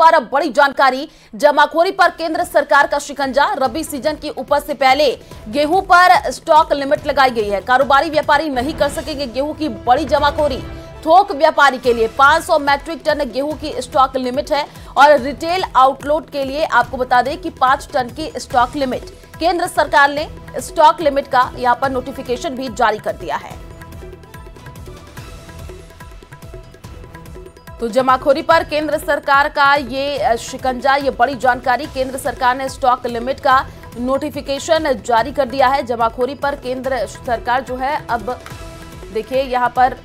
पर बड़ी जानकारी, जमाखोरी पर केंद्र सरकार का शिकंजा। रबी सीजन की उपज से पहले गेहूं पर स्टॉक लिमिट लगाई गई है। कारोबारी व्यापारी नहीं कर सकेंगे गेहूं की बड़ी जमाखोरी। थोक व्यापारी के लिए 500 मैट्रिक टन गेहूं की स्टॉक लिमिट है और रिटेल आउटलेट के लिए आपको बता दें कि 5 टन की स्टॉक लिमिट। केंद्र सरकार ने स्टॉक लिमिट का यहां पर नोटिफिकेशन भी जारी कर दिया है। तो जमाखोरी पर केंद्र सरकार का ये शिकंजा, ये बड़ी जानकारी। केंद्र सरकार ने स्टॉक लिमिट का नोटिफिकेशन जारी कर दिया है। जमाखोरी पर केंद्र सरकार जो है, अब देखिए यहां पर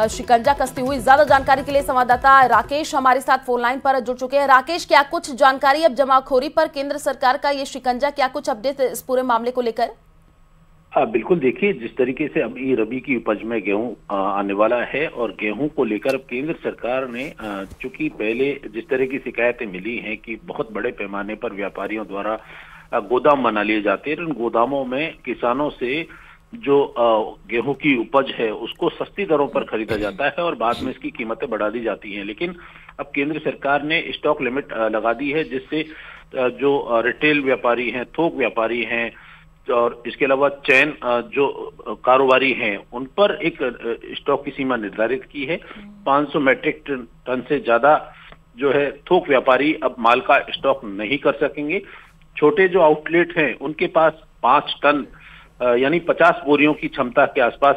शिकंजा कसती हुई। ज्यादा जानकारी के लिए संवाददाता राकेश हमारे साथ फोन लाइन पर जुड़ चुके हैं। राकेश, क्या कुछ जानकारी अब जमाखोरी पर केंद्र सरकार का ये शिकंजा, क्या कुछ अपडेट इस पूरे मामले को लेकर? बिल्कुल, देखिए जिस तरीके से अभी रबी की उपज में गेहूं आने वाला है और गेहूं को लेकर अब केंद्र सरकार ने चूंकि पहले जिस तरह की शिकायतें मिली हैं कि बहुत बड़े पैमाने पर व्यापारियों द्वारा गोदाम बना लिए जाते हैं, इन गोदामों में किसानों से जो गेहूं की उपज है उसको सस्ती दरों पर खरीदा जाता है और बाद में इसकी कीमतें बढ़ा दी जाती हैं। लेकिन अब केंद्र सरकार ने स्टॉक लिमिट लगा दी है, जिससे जो रिटेल व्यापारी हैं, थोक व्यापारी हैं और इसके अलावा चैन जो कारोबारी हैं, उन पर एक स्टॉक की सीमा निर्धारित की है। 500 मैट्रिक टन से ज्यादा जो है थोक व्यापारी अब माल का स्टॉक नहीं कर सकेंगे। छोटे जो आउटलेट हैं उनके पास 5 टन यानी 50 बोरियों की क्षमता के आसपास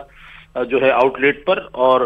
जो है आउटलेट पर और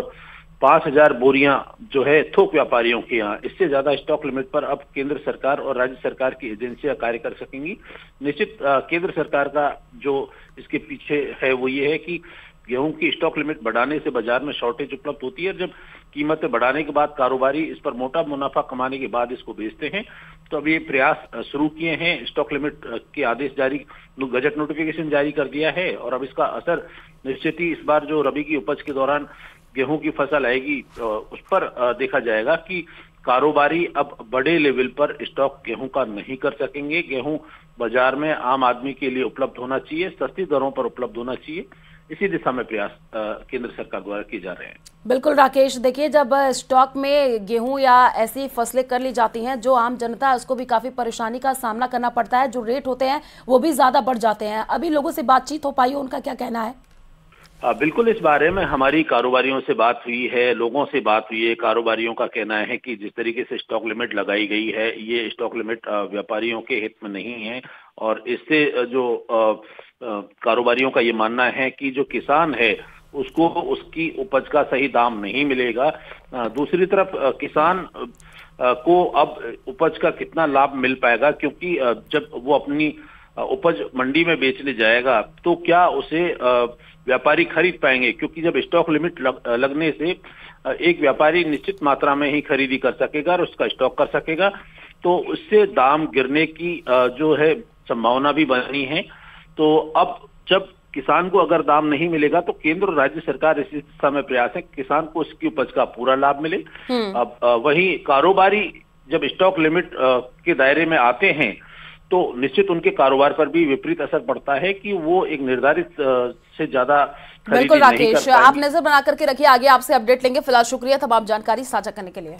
5000 बोरियां जो है थोक व्यापारियों के यहाँ। इससे ज्यादा स्टॉक लिमिट पर अब केंद्र सरकार और राज्य सरकार की एजेंसियां कार्य कर सकेंगी। निश्चित केंद्र सरकार का जो इसके पीछे है वो ये है कि गेहूं की स्टॉक लिमिट बढ़ाने से बाजार में शॉर्टेज उपलब्ध होती है। जब कीमतें बढ़ाने के बाद कारोबारी इस पर मोटा मुनाफा कमाने के बाद इसको बेचते हैं। तो अब ये प्रयास शुरू किए हैं, स्टॉक लिमिट के आदेश जारी, गजट नोटिफिकेशन जारी कर दिया है और अब इसका असर निश्चित ही इस बार जो रबी की उपज के दौरान गेहूं की फसल आएगी उस पर देखा जाएगा कि कारोबारी अब बड़े लेवल पर स्टॉक गेहूं का नहीं कर सकेंगे। गेहूं बाजार में आम आदमी के लिए उपलब्ध होना चाहिए, सस्ती दरों पर उपलब्ध होना चाहिए। इसी दिशा में प्रयास केंद्र सरकार द्वारा किए जा रहे हैं। बिल्कुल राकेश, देखिए जब स्टॉक में गेहूं या ऐसी फसलें कर ली जाती हैं, जो आम जनता है उसको भी काफी परेशानी का सामना करना पड़ता है। जो रेट होते हैं वो भी ज्यादा बढ़ जाते हैं। अभी लोगों से बातचीत हो पाई है, उनका क्या कहना है? बिल्कुल, इस बारे में हमारी कारोबारियों से बात हुई है, लोगों से बात हुई है। कारोबारियों का कहना है कि जिस तरीके से स्टॉक लिमिट लगाई गई है, ये स्टॉक लिमिट व्यापारियों के हित में नहीं है और इससे जो कारोबारियों का ये मानना है कि जो किसान है उसको उसकी उपज का सही दाम नहीं मिलेगा। दूसरी तरफ किसान को अब उपज का कितना लाभ मिल पाएगा, क्योंकि जब वो अपनी उपज मंडी में बेचने जाएगा तो क्या उसे व्यापारी खरीद पाएंगे, क्योंकि जब स्टॉक लिमिट लगने से एक व्यापारी निश्चित मात्रा में ही खरीदी कर सकेगा और उसका स्टॉक कर सकेगा, तो उससे दाम गिरने की जो है संभावना भी बनी है। तो अब जब किसान को अगर दाम नहीं मिलेगा तो केंद्र और राज्य सरकार इसी दिशा में प्रयास है किसान को उसकी उपज का पूरा लाभ मिले। अब वही कारोबारी जब स्टॉक लिमिट के दायरे में आते हैं तो निश्चित उनके कारोबार पर भी विपरीत असर पड़ता है कि वो एक निर्धारित से ज्यादा खरीदी नहीं कर पाएंगे। बिल्कुल राकेश, आप नजर बना करके रखिए, आगे आपसे अपडेट लेंगे। फिलहाल शुक्रिया तमाम जानकारी साझा करने के लिए।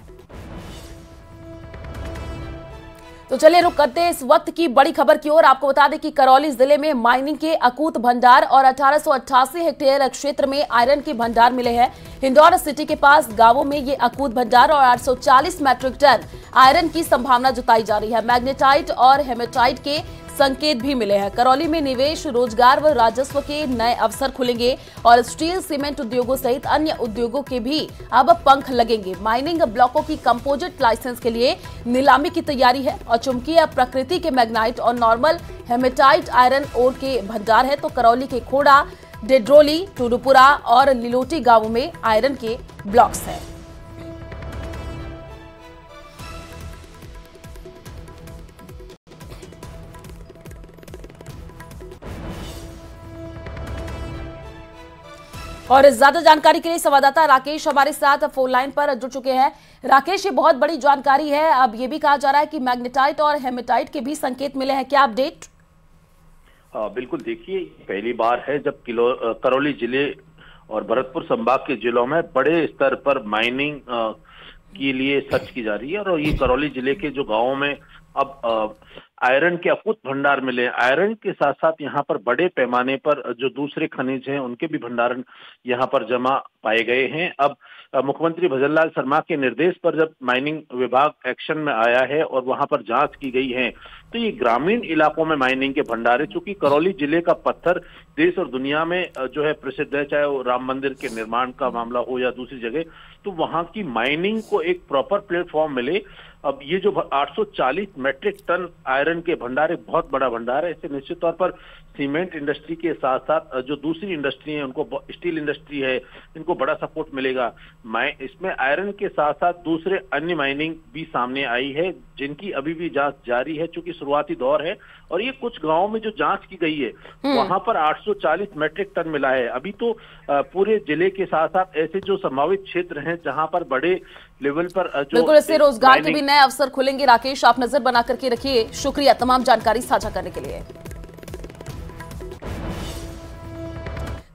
तो चलिए रुक करते हैं इस वक्त की बड़ी खबर की ओर। आपको बता दें कि करौली जिले में माइनिंग के अकूत भंडार और 1888 हेक्टेयर क्षेत्र में आयरन के भंडार मिले हैं। हिंदौरा सिटी के पास गांवों में ये अकूत भंडार और 840 मैट्रिक टन आयरन की संभावना जताई जा रही है। मैग्नेटाइट और हेमेटाइट के संकेत भी मिले हैं। करौली में निवेश, रोजगार व राजस्व के नए अवसर खुलेंगे और स्टील, सीमेंट उद्योगों सहित अन्य उद्योगों के भी अब पंख लगेंगे। माइनिंग ब्लॉकों की कंपोजिट लाइसेंस के लिए नीलामी की तैयारी है और चुंबकीय प्रकृति के मैग्नाइट और नॉर्मल हेमेटाइट आयरन ओर के भंडार है। तो करौली के खोड़ा, डेड्रोली, टूडुपुरा और लिलोटी गांवों में आयरन के ब्लॉक्स हैं। और ज्यादा जानकारी के लिए संवाददाता राकेश हमारे साथ फोन लाइन पर जुड़ चुके हैं। राकेश, ये बहुत बड़ी जानकारी है। अब ये भी कहा जा रहा है कि मैग्नेटाइट और हेमेटाइट के भी संकेत मिले हैं, क्या अपडेट? बिल्कुल, देखिए पहली बार है जब करौली जिले और भरतपुर संभाग के जिलों में बड़े स्तर पर माइनिंग के लिए सर्च की जा रही है। और ये करौली जिले के जो गांवों में अब आयरन के अकूत भंडार मिले, आयरन के साथ साथ यहाँ पर बड़े पैमाने पर जो दूसरे खनिज हैं उनके भी भंडारण यहाँ पर जमा पाए गए हैं। अब मुख्यमंत्री भजनलाल शर्मा के निर्देश पर जब माइनिंग विभाग एक्शन में आया है और वहां पर जांच की गई है, तो ये ग्रामीण इलाकों में माइनिंग के भंडार है। चूंकि करौली जिले का पत्थर देश और दुनिया में जो है प्रसिद्ध है, चाहे वो राम मंदिर के निर्माण का मामला हो या दूसरी जगह, तो वहां की माइनिंग को एक प्रॉपर प्लेटफॉर्म मिले। अब ये जो 840 मैट्रिक टन आयरन के भंडार, एक बहुत बड़ा भंडार है। इससे निश्चित तौर पर सीमेंट इंडस्ट्री के साथ साथ जो दूसरी इंडस्ट्री है, उनको, स्टील इंडस्ट्री है, इनको बड़ा सपोर्ट मिलेगा। इसमें आयरन के साथ साथ दूसरे अन्य माइनिंग भी सामने आई है, जिनकी अभी भी जांच जारी है, चूंकि शुरुआती दौर है। और ये कुछ गांवों में जो जांच की गई है वहां पर 840 मैट्रिक टन मिला है। अभी तो पूरे जिले के साथ साथ ऐसे जो संभावित क्षेत्र हैं जहां पर बड़े लेवल पर जो बिल्कुल इससे रोजगार के भी नए अवसर खुलेंगे। राकेश, आप नजर बना करके रखिए। शुक्रिया तमाम जानकारी साझा करने के लिए।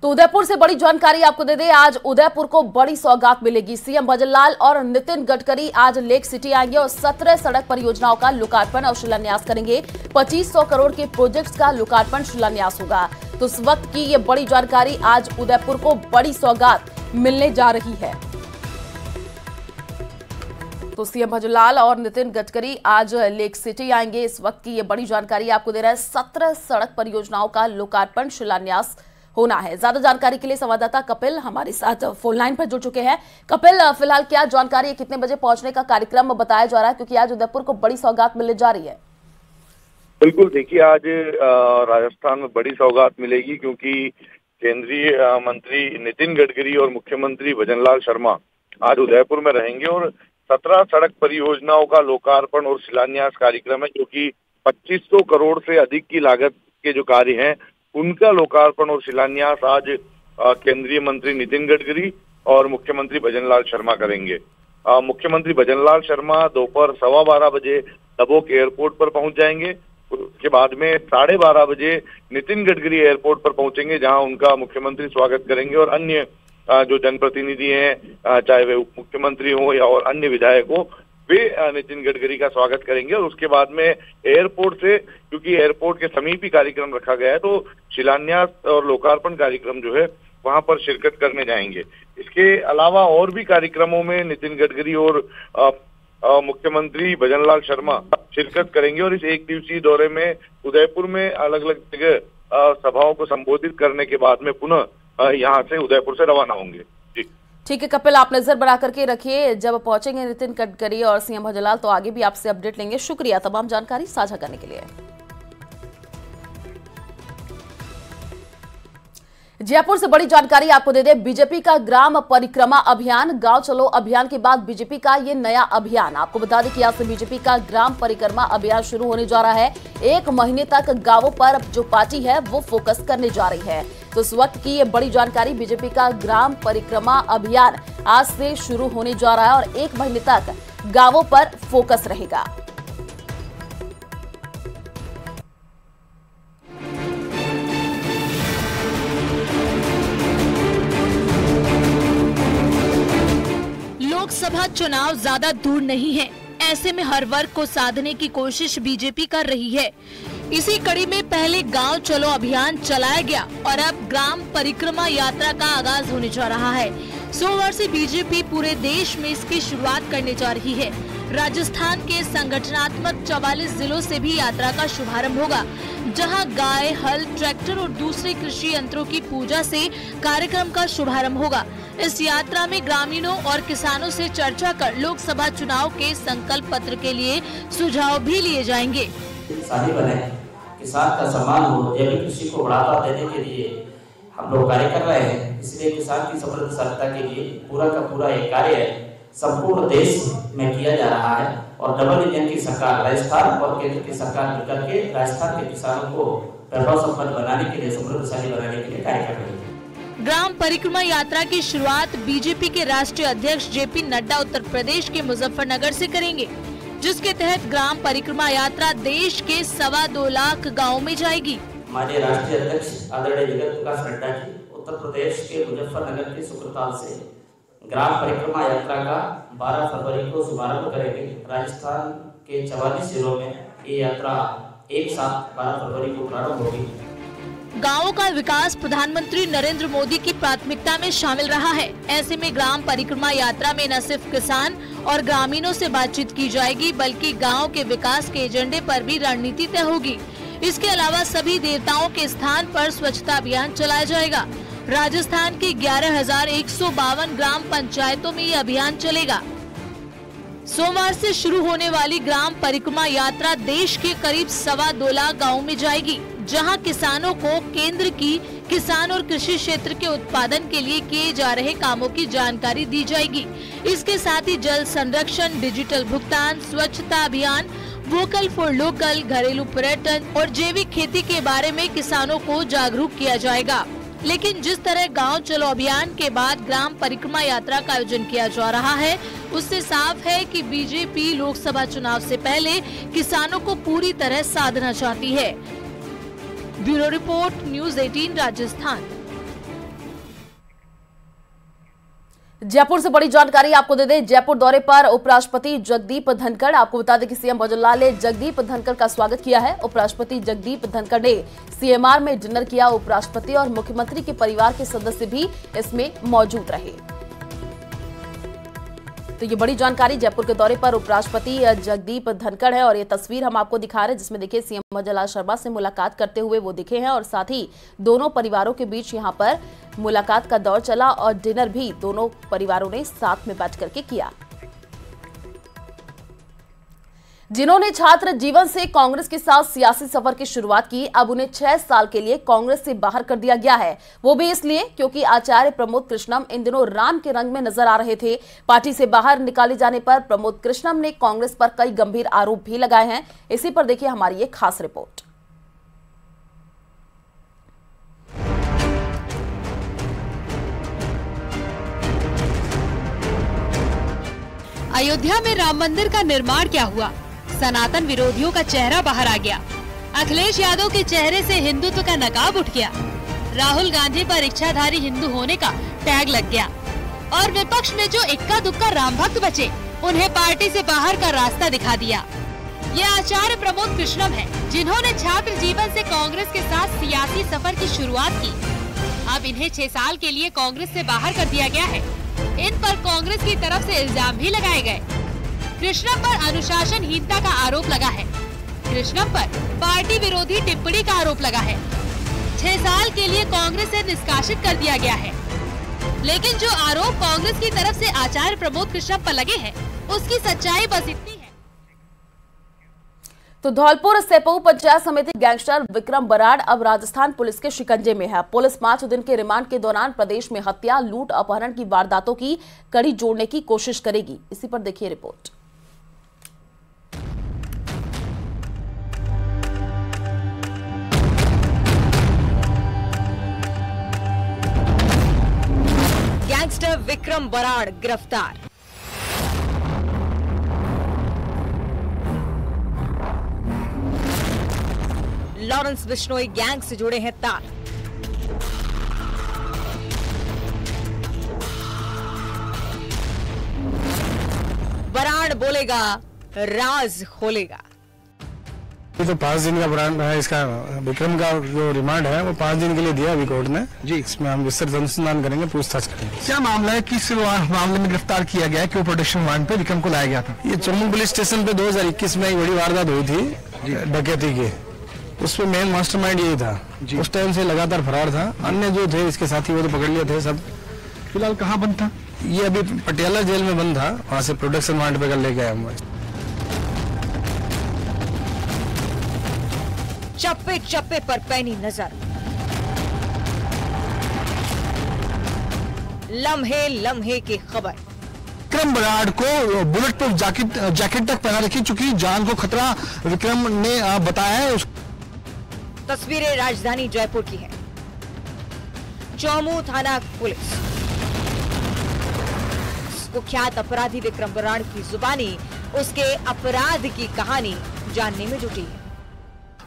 तो उदयपुर से बड़ी जानकारी आपको दे दें, आज उदयपुर को बड़ी सौगात मिलेगी। सीएम भजनलाल और नितिन गडकरी आज लेक सिटी आएंगे और 17 सड़क परियोजनाओं का लोकार्पण और शिलान्यास करेंगे। 2500 करोड़ के प्रोजेक्ट्स का लोकार्पण शिलान्यास होगा। तो इस वक्त की ये बड़ी जानकारी, आज उदयपुर को बड़ी सौगात मिलने जा रही है। तो सीएम भजनलाल और नितिन गडकरी आज लेक सिटी आएंगे। इस वक्त की ये बड़ी जानकारी आपको दे रहा है। 17 सड़क परियोजनाओं का लोकार्पण शिलान्यास होना है। ज्यादा जानकारी के लिए संवाददाता कपिल हमारे साथ फोन लाइन पर जुड़ चुके हैं। कपिल, फिलहाल क्या जानकारी है, कितने बजे पहुंचने का कार्यक्रम बताया जा रहा है, क्योंकि आज उदयपुर को बड़ी सौगात मिलने जा रही है? बिल्कुल, देखिए आज राजस्थान में बड़ी सौगात मिलेगी, क्योंकि केंद्रीय मंत्री नितिन गडकरी और मुख्यमंत्री भजनलाल शर्मा आज उदयपुर में रहेंगे और 17 सड़क परियोजनाओं का लोकार्पण और शिलान्यास कार्यक्रम है, जो कि 2500 करोड़ से अधिक की लागत के जो कार्य हैं उनका लोकार्पण और शिलान्यास आज केंद्रीय मंत्री नितिन गडकरी और मुख्यमंत्री भजनलाल शर्मा करेंगे। मुख्यमंत्री भजनलाल शर्मा दोपहर 12:15 बजे दबोक एयरपोर्ट पर पहुंच जाएंगे। उसके बाद में 12:30 बजे नितिन गडकरी एयरपोर्ट पर पहुंचेंगे, जहां उनका मुख्यमंत्री स्वागत करेंगे और अन्य जो जनप्रतिनिधि हैं, चाहे वे उप मुख्यमंत्री हो या और अन्य विधायक हो, वे नितिन गडकरी का स्वागत करेंगे। और उसके बाद में एयरपोर्ट से, क्योंकि एयरपोर्ट के समीप ही कार्यक्रम रखा गया है, तो शिलान्यास और लोकार्पण कार्यक्रम जो है वहां पर शिरकत करने जाएंगे। इसके अलावा और भी कार्यक्रमों में नितिन गडकरी और मुख्यमंत्री भजनलाल शर्मा शिरकत करेंगे और इस एक दिवसीय दौरे में उदयपुर में अलग अलग जगह सभाओं को संबोधित करने के बाद में पुनः यहाँ से उदयपुर से रवाना होंगे। ठीक है कपिल, आप नजर बना करके रखिए। जब पहुंचेंगे नितिन गडकरी और सीएम भजनलाल तो आगे भी आपसे अपडेट लेंगे। शुक्रिया तमाम जानकारी साझा करने के लिए। जयपुर से बड़ी जानकारी आपको दे दें, बीजेपी का ग्राम परिक्रमा अभियान, गांव चलो अभियान के बाद बीजेपी का ये नया अभियान। आपको बता दें कि आज से बीजेपी का ग्राम परिक्रमा अभियान शुरू होने जा रहा है। 1 महीने तक गांवों पर जो पार्टी है वो फोकस करने जा रही है। तो इस वक्त की ये बड़ी जानकारी, बीजेपी का ग्राम परिक्रमा अभियान आज से शुरू होने जा रहा है और 1 महीने तक गांवों पर फोकस रहेगा। लोकसभा चुनाव ज्यादा दूर नहीं है, ऐसे में हर वर्ग को साधने की कोशिश बीजेपी कर रही है। इसी कड़ी में पहले गांव चलो अभियान चलाया गया और अब ग्राम परिक्रमा यात्रा का आगाज होने जा रहा है। सोमवार से बीजेपी पूरे देश में इसकी शुरुआत करने जा रही है। राजस्थान के संगठनात्मक 44 जिलों से भी यात्रा का शुभारंभ होगा, जहां गाय, हल, ट्रैक्टर और दूसरे कृषि यंत्रों की पूजा से कार्यक्रम का शुभारंभ होगा। इस यात्रा में ग्रामीणों और किसानों से चर्चा कर लोकसभा चुनाव के संकल्प पत्र के लिए सुझाव भी लिए जाएंगे। किसानी बने, किसान का सम्मान हो, जैविक कृषि को बढ़ावा देने के लिए हम लोग कार्य कर रहे हैं। इसलिए किसान की समृद्धता के लिए पूरा का पूरा एक कार्य संपूर्ण देश में किया जा रहा है और डबल इंजन की सरकार राजस्थान और केंद्र की सरकार मिलकर के राजस्थान के किसानों को वैभव संपन्न बनाने के लिए, समृद्धशाली बनाने के लिए कार्य कर रही है। ग्राम परिक्रमा यात्रा की शुरुआत बीजेपी के राष्ट्रीय अध्यक्ष जेपी नड्डा उत्तर प्रदेश के मुजफ्फरनगर से करेंगे, जिसके तहत ग्राम परिक्रमा यात्रा देश के 2.25 लाख गाँव में जाएगी। हमारे राष्ट्रीय अध्यक्ष आदरणीय जगत प्रकाश नड्डा जी उत्तर प्रदेश के मुजफ्फरनगर के सुकरताल से ग्राम परिक्रमा यात्रा का 12 फरवरी को शुभारंभ करेंगे। राजस्थान के 44 जिलों में ये यात्रा एक साथ 12 फरवरी को प्रारंभ होगी। गांवों का विकास प्रधानमंत्री नरेंद्र मोदी की प्राथमिकता में शामिल रहा है। ऐसे में ग्राम परिक्रमा यात्रा में न सिर्फ किसान और ग्रामीणों से बातचीत की जाएगी, बल्कि गांव के विकास के एजेंडे पर भी रणनीति तय होगी। इसके अलावा सभी देवताओं के स्थान पर स्वच्छता अभियान चलाया जाएगा। राजस्थान की 11,152 ग्राम पंचायतों में ये अभियान चलेगा। सोमवार से शुरू होने वाली ग्राम परिक्रमा यात्रा देश के करीब 2.25 लाख गाँव में जाएगी, जहां किसानों को केंद्र की किसान और कृषि क्षेत्र के उत्पादन के लिए किए जा रहे कामों की जानकारी दी जाएगी। इसके साथ ही जल संरक्षण, डिजिटल भुगतान, स्वच्छता अभियान, वोकल फॉर लोकल, घरेलू पर्यटन और जैविक खेती के बारे में किसानों को जागरूक किया जाएगा। लेकिन जिस तरह गांव चलो अभियान के बाद ग्राम परिक्रमा यात्रा का आयोजन किया जा रहा है, उससे साफ है कि बीजेपी लोकसभा चुनाव से पहले किसानों को पूरी तरह साधना चाहती है। Bureau report, news 18 Rajasthan. Jaipur से बड़ी जानकारी आपको दे दें। जयपुर दौरे पर उपराष्ट्रपति जगदीप धनखड़। आपको बता दें कि सीएम भजनलाल ने जगदीप धनखड़ का स्वागत किया है। उपराष्ट्रपति जगदीप धनखड़ ने सीएमआर में डिनर किया। उपराष्ट्रपति और मुख्यमंत्री के परिवार के सदस्य भी इसमें मौजूद रहे। तो ये बड़ी जानकारी जयपुर के दौरे पर उपराष्ट्रपति जगदीप धनखड़ है और ये तस्वीर हम आपको दिखा रहे हैं, जिसमें देखिए सीएम भजनलाल शर्मा से मुलाकात करते हुए वो दिखे हैं और साथ ही दोनों परिवारों के बीच यहां पर मुलाकात का दौर चला और डिनर भी दोनों परिवारों ने साथ में बैठ करके किया। जिन्होंने छात्र जीवन से कांग्रेस के साथ सियासी सफर की शुरुआत की, अब उन्हें 6 साल के लिए कांग्रेस से बाहर कर दिया गया है। वो भी इसलिए क्योंकि आचार्य प्रमोद कृष्णम इन दिनों राम के रंग में नजर आ रहे थे। पार्टी से बाहर निकाले जाने पर प्रमोद कृष्णम ने कांग्रेस पर कई गंभीर आरोप भी लगाए हैं। इसी पर देखिए हमारी ये खास रिपोर्ट। अयोध्या में राम मंदिर का निर्माण क्या हुआ? सनातन विरोधियों का चेहरा बाहर आ गया। अखिलेश यादव के चेहरे से हिंदुत्व का नकाब उठ गया। राहुल गांधी पर इच्छाधारी हिंदू होने का टैग लग गया और विपक्ष में जो इक्का दुक्का राम भक्त बचे, उन्हें पार्टी से बाहर का रास्ता दिखा दिया। ये आचार्य प्रमोद कृष्णम है, जिन्होंने छात्र जीवन से कांग्रेस के साथ सियासी सफर की शुरुआत की। अब इन्हें 6 साल के लिए कांग्रेस से बाहर कर दिया गया है। इन पर कांग्रेस की तरफ से इल्जाम भी लगाए गए। कृष्णम पर अनुशासनहीनता का आरोप लगा है। कृष्णम पर पार्टी विरोधी टिप्पणी का आरोप लगा है। 6 साल के लिए कांग्रेस से निष्कासित कर दिया गया है। लेकिन जो आरोप कांग्रेस की तरफ से आचार्य प्रमोद कृष्णम पर लगे हैं, उसकी सच्चाई बस इतनी है। तो धौलपुर सेपऊ पंचायत समिति गैंगस्टर विक्रम बराड़ अब राजस्थान पुलिस के शिकंजे में है। पुलिस 5 दिन के रिमांड के दौरान प्रदेश में हत्या, लूट, अपहरण की वारदातों की कड़ी जोड़ने की कोशिश करेगी। इसी पर देखिए रिपोर्ट। गैंगस्टर विक्रम बराड़ गिरफ्तार। लॉरेंस बिश्नोई गैंग से जुड़े हैं तार। बराड़ बोलेगा, राज खोलेगा। ये तो 5 दिन का ब्रांड है। इसका विक्रम का जो रिमांड है वो 5 दिन के लिए दिया अभी कोर्ट ने जी। इसमें हम विस्तृत अनुसंधान करेंगे, पूछताछ करेंगे। क्या मामला है, किस मामले में गिरफ्तार किया गया है, क्यों प्रोटेक्शन वारंट पे विक्रम को लाया गया था? ये चम्बू पुलिस स्टेशन पे 2021 में एक बड़ी वारदात हुई थी डकैती की। उसमें मेन मास्टरमाइंड यही था। उस टाइम से लगातार फरार था। अन्य जो थे इसके साथी वो तो पकड़ लिए थे सब। फिलहाल कहाँ बंद था? ये अभी पटियाला जेल में बंद था, वहाँ से प्रोटेक्शन वारंट पे कर लेके आए हम। चप्पे चप्पे पर पैनी नजर, लम्हे लम्हे की खबर। विक्रम बराड़ को बुलेट प्रूफ जैकेट तक पहना रखी, चूंकि जान को खतरा विक्रम ने बताया है। तस्वीरें राजधानी जयपुर की है। चौमू थाना पुलिस कुख्यात अपराधी विक्रम बराड़ की जुबानी उसके अपराध की कहानी जानने में जुटी है।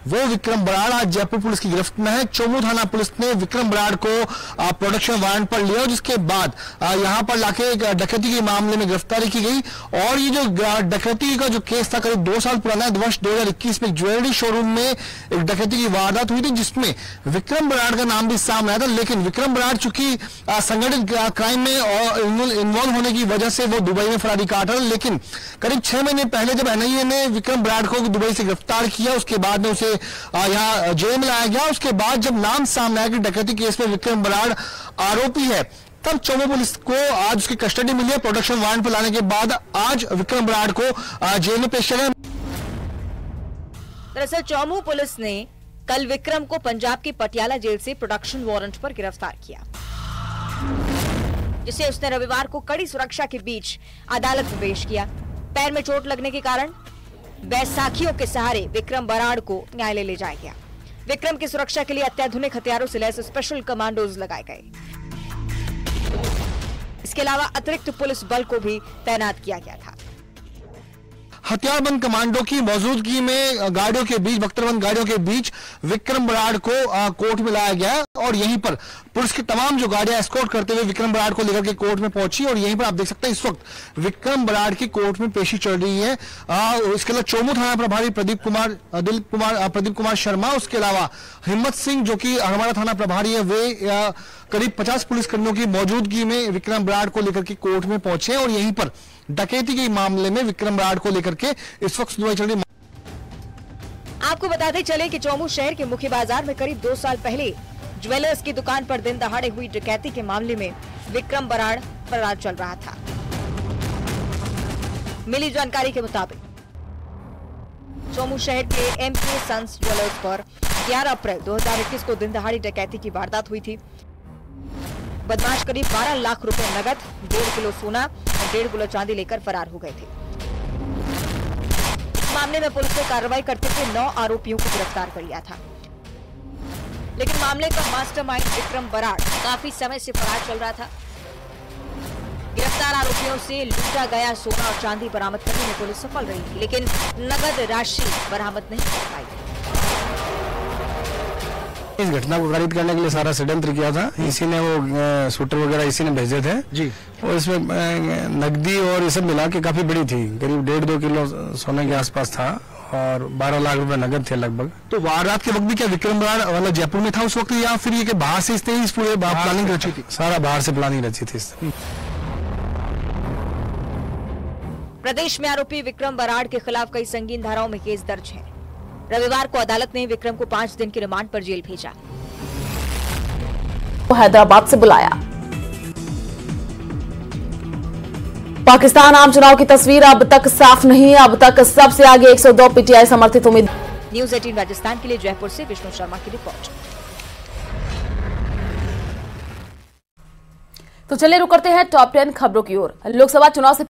वो विक्रम बराड़ आज जयपुर पुलिस की गिरफ्त में है। चोमू थाना पुलिस ने विक्रम बराड़ को प्रोडक्शन वारंट पर लिया, जिसके बाद यहां पर लाके डकैती के मामले में गिरफ्तारी की गई। और ये जो डकैती का जो केस था करीब 2 साल पुराना है। वर्ष 2021 में ज्वेलरी शोरूम में एक डकैती की वारदात हुई थी, जिसमें विक्रम बराड़ का नाम भी सामने आया था। लेकिन विक्रम बराड़ चूंकि संगठित क्राइम में इन्वॉल्व होने की वजह से वो दुबई में फरारी काटा, लेकिन करीब 6 महीने पहले जब एनआईए ने विक्रम बराड़ को दुबई से गिरफ्तार किया, उसके बाद में उसे यहाँ जेल में लाया गया। उसके बाद जब नाम सामने आया कि डकैती केस में विक्रम बराड़ आरोपी है, तब चोमू पुलिस को आज उसकी कस्टडी मिली है। प्रोडक्शन वारंट पर लाने के बाद आज विक्रम बराड़ को जेल में पेश किया गया। दरअसल चोमू पुलिस ने कल विक्रम को पंजाब की पटियाला जेल से प्रोडक्शन वारंट पर गिरफ्तार किया, जिसे उसने रविवार को कड़ी सुरक्षा के बीच अदालत में पेश किया। पैर में चोट लगने के कारण बैसाखियों के सहारे विक्रम बराड़ को न्यायालय ले जाया गया। विक्रम की सुरक्षा के लिए अत्याधुनिक हथियारों से लैस स्पेशल कमांडोज लगाए गए। इसके अलावा अतिरिक्त पुलिस बल को भी तैनात किया गया था। हथियारबंद कमांडो की मौजूदगी में गाड़ियों के बीच, बख्तरबंद गाड़ियों के बीच विक्रम बराड़ को कोर्ट में लाया गया और यहीं पर पुलिस की तमाम जो गाड़ियां एस्कॉर्ट करते हुए विक्रम बराड़ को लेकर के कोर्ट में पहुंची। और यहीं पर आप देख सकते हैं इस वक्त विक्रम बराड़ की कोर्ट में पेशी चल रही है। इसके अलावा चोमू थाना प्रभारी प्रदीप कुमार शर्मा, उसके अलावा हिम्मत सिंह जो कि हमारा थाना प्रभारी है, वे करीब 50 पुलिसकर्मियों की मौजूदगी में विक्रम बराड़ को लेकर के कोर्ट में पहुंचे। और यहीं पर डकैती के मामले में विक्रम बराड़ को लेकर के इस वक्त सुनवाई चल रही। आपको बताते चले कि चोमू शहर के मुख्य बाजार में करीब 2 साल पहले ज्वेलर्स की दुकान पर दिन दहाड़े हुई डकैती के मामले में विक्रम बराड़ फरार चल रहा था। मिली जानकारी के मुताबिक चोमू शहर के एमके सन्स ज्वेलर्स पर 11 अप्रैल 2021 को दिन दहाड़ी डकैती की वारदात हुई थी। बदमाश करीब 12 लाख रुपए नगद, 1.5 किलो सोना और 1.5 किलो चांदी लेकर फरार हो गए थे। इस मामले में पुलिस ने कार्रवाई करते हुए 9 आरोपियों को गिरफ्तार कर लिया था। लेकिन मामले का मास्टरमाइंड विक्रम बराड़ काफी समय से फरार चल रहा था। गिरफ्तार आरोपियों से लूटा गया सोना और चांदी बरामद करने में पुलिस सफल रही थी, लेकिन नगद राशि बरामद नहीं कर पाई। इस घटना को खारिज करने के लिए सारा षड्यंत्र किया था। इसी ने वो शूटर वगैरह इसी ने भेजे थे जी। और इसमें नकदी और ये सब मिला के काफी बड़ी थी, करीब 1.5-2 किलो सोने के आसपास था और 12 लाख रुपए नगद थे लगभग। तो वारदात के वक्त भी क्या विक्रम बराड़ वाला जयपुर में था उस वक्त, या फिर ये कि बाहर से इसने इस पूरे प्लानिंग रची थी? सारा बाहर से प्लानिंग रची थी। प्रदेश में आरोपी विक्रम बराड़ के खिलाफ कई संगीन धाराओं में केस दर्ज है। रविवार को अदालत ने विक्रम को 5 दिन की रिमांड पर जेल भेजा। हैदराबाद से बुलाया। पाकिस्तान आम चुनाव की तस्वीर अब तक साफ नहीं है। अब तक सबसे आगे 102 पीटीआई समर्थित उम्मीदवार। न्यूज़ 18 राजस्थान के लिए जयपुर से विष्णु शर्मा की रिपोर्ट। तो चलिए रुक करते हैं टॉप 10 खबरों की ओर। लोकसभा चुनाव से